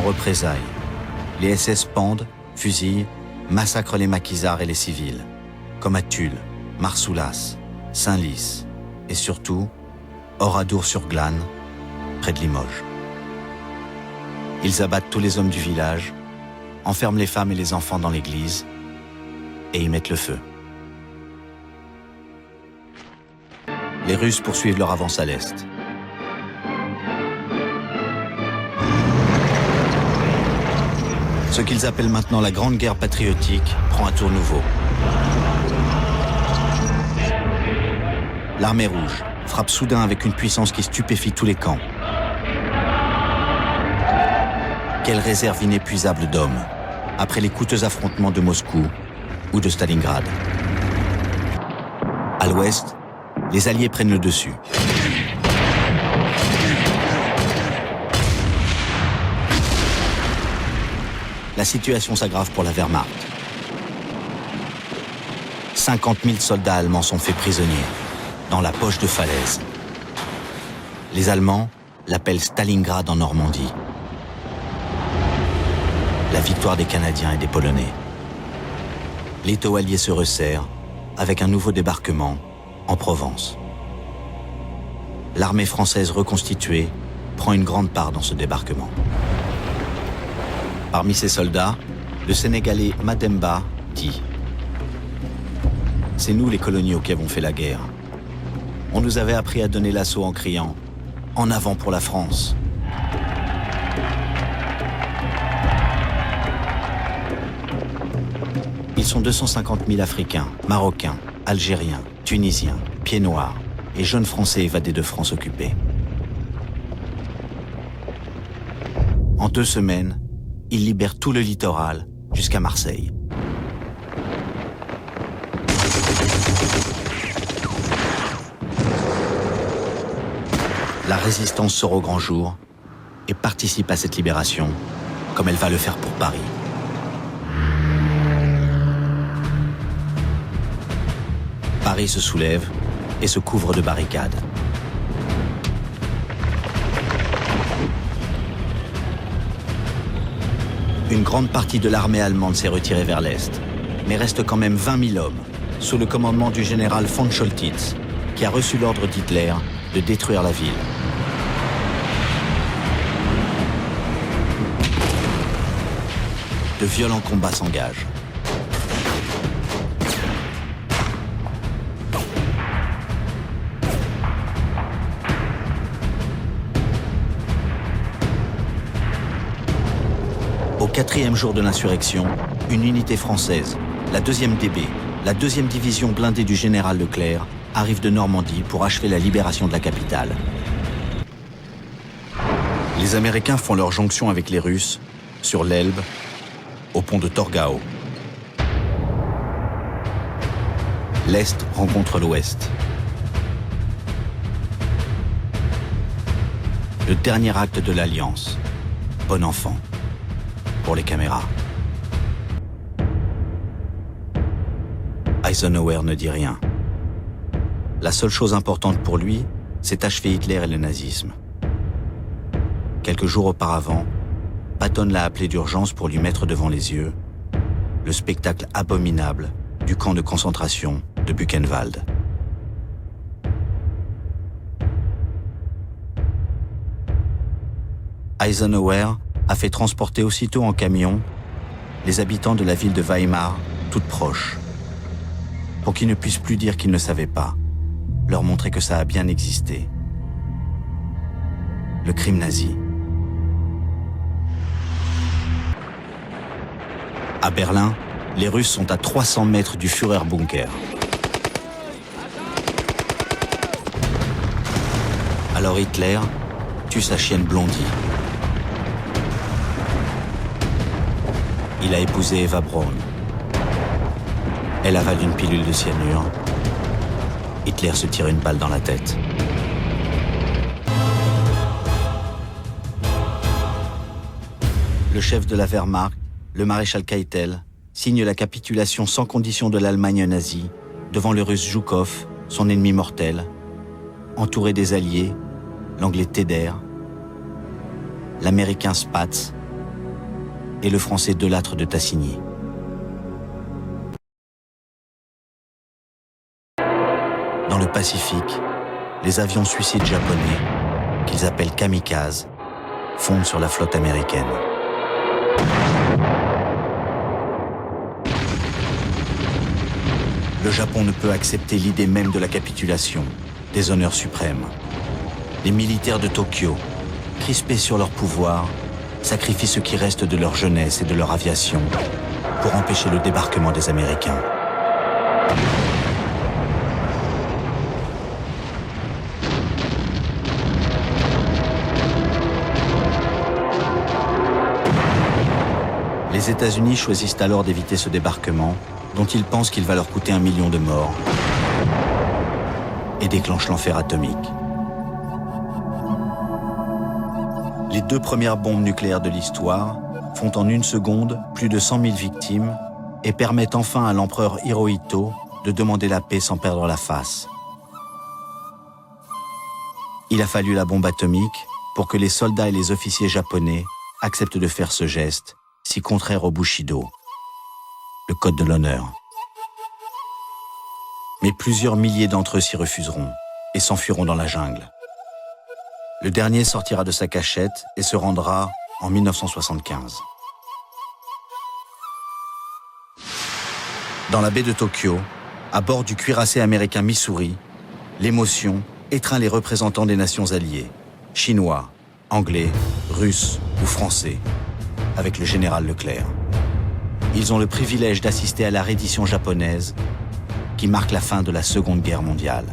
En représailles, les SS pendent, fusillent, massacrent les maquisards et les civils, comme à Tulle, Marsoulas, Saint-Lys et surtout Oradour-sur-Glane, près de Limoges. Ils abattent tous les hommes du village, enferment les femmes et les enfants dans l'église et y mettent le feu. Les Russes poursuivent leur avance à l'est. Ce qu'ils appellent maintenant la Grande Guerre patriotique prend un tour nouveau. L'armée rouge frappe soudain avec une puissance qui stupéfie tous les camps. Quelle réserve inépuisable d'hommes, après les coûteux affrontements de Moscou ou de Stalingrad. À l'ouest, les Alliés prennent le dessus. La situation s'aggrave pour la Wehrmacht. 50 000 soldats allemands sont faits prisonniers, dans la poche de falaise. Les Allemands l'appellent Stalingrad en Normandie. La victoire des Canadiens et des Polonais. L'étau allié se resserre avec un nouveau débarquement en Provence. L'armée française reconstituée prend une grande part dans ce débarquement. Parmi ces soldats, le Sénégalais Mademba dit « C'est nous les coloniaux qui avons fait la guerre. On nous avait appris à donner l'assaut en criant « En avant pour la France !» Ils sont 250 000 Africains, Marocains, Algériens, Tunisiens, Pieds Noirs et jeunes Français évadés de France occupée. En 2 semaines, ils libèrent tout le littoral jusqu'à Marseille. La résistance sort au grand jour et participe à cette libération, comme elle va le faire pour Paris. Paris se soulève et se couvre de barricades. Une grande partie de l'armée allemande s'est retirée vers l'est, mais reste quand même 20 000 hommes, sous le commandement du général von Choltitz, qui a reçu l'ordre d'Hitler de détruire la ville. De violents combats s'engagent. Au 4e jour de l'insurrection, une unité française, la 2e DB, la 2e division blindée du général Leclerc, arrive de Normandie pour achever la libération de la capitale. Les Américains font leur jonction avec les Russes sur l'Elbe, au pont de Torgau. L'Est rencontre l'Ouest. Le dernier acte de l'Alliance. Bon enfant. Pour les caméras. Eisenhower ne dit rien. La seule chose importante pour lui, c'est achever Hitler et le nazisme. Quelques jours auparavant, Patton l'a appelé d'urgence pour lui mettre devant les yeux le spectacle abominable du camp de concentration de Buchenwald. Eisenhower a fait transporter aussitôt en camion les habitants de la ville de Weimar, toute proche, pour qu'ils ne puissent plus dire qu'ils ne savaient pas, leur montrer que ça a bien existé. Le crime nazi. À Berlin, les Russes sont à 300 mètres du Führerbunker. Alors Hitler tue sa chienne Blondie. Il a épousé Eva Braun. Elle avale une pilule de cyanure. Hitler se tire une balle dans la tête. Le chef de la Wehrmacht, le maréchal Keitel, signe la capitulation sans condition de l'Allemagne nazie devant le russe Zhukov, son ennemi mortel, entouré des alliés, l'anglais Teder, l'américain Spatz et le français Delattre de Tassigny. Dans le Pacifique, les avions suicides japonais, qu'ils appellent kamikazes, fondent sur la flotte américaine. Le Japon ne peut accepter l'idée même de la capitulation, des honneurs suprêmes. Les militaires de Tokyo, crispés sur leur pouvoir, sacrifient ce qui reste de leur jeunesse et de leur aviation pour empêcher le débarquement des Américains. Les États-Unis choisissent alors d'éviter ce débarquement, dont ils pensent qu'il va leur coûter 1 million de morts, et déclenchent l'enfer atomique. Les 2 premières bombes nucléaires de l'histoire font en 1 seconde plus de 100 000 victimes et permettent enfin à l'empereur Hirohito de demander la paix sans perdre la face. Il a fallu la bombe atomique pour que les soldats et les officiers japonais acceptent de faire ce geste, si contraire au Bushido, le code de l'honneur. Mais plusieurs milliers d'entre eux s'y refuseront et s'enfuiront dans la jungle. Le dernier sortira de sa cachette et se rendra en 1975. Dans la baie de Tokyo, à bord du cuirassé américain Missouri, l'émotion étreint les représentants des nations alliées, chinois, anglais, russes ou français, avec le général Leclerc. Ils ont le privilège d'assister à la reddition japonaise qui marque la fin de la Seconde Guerre mondiale.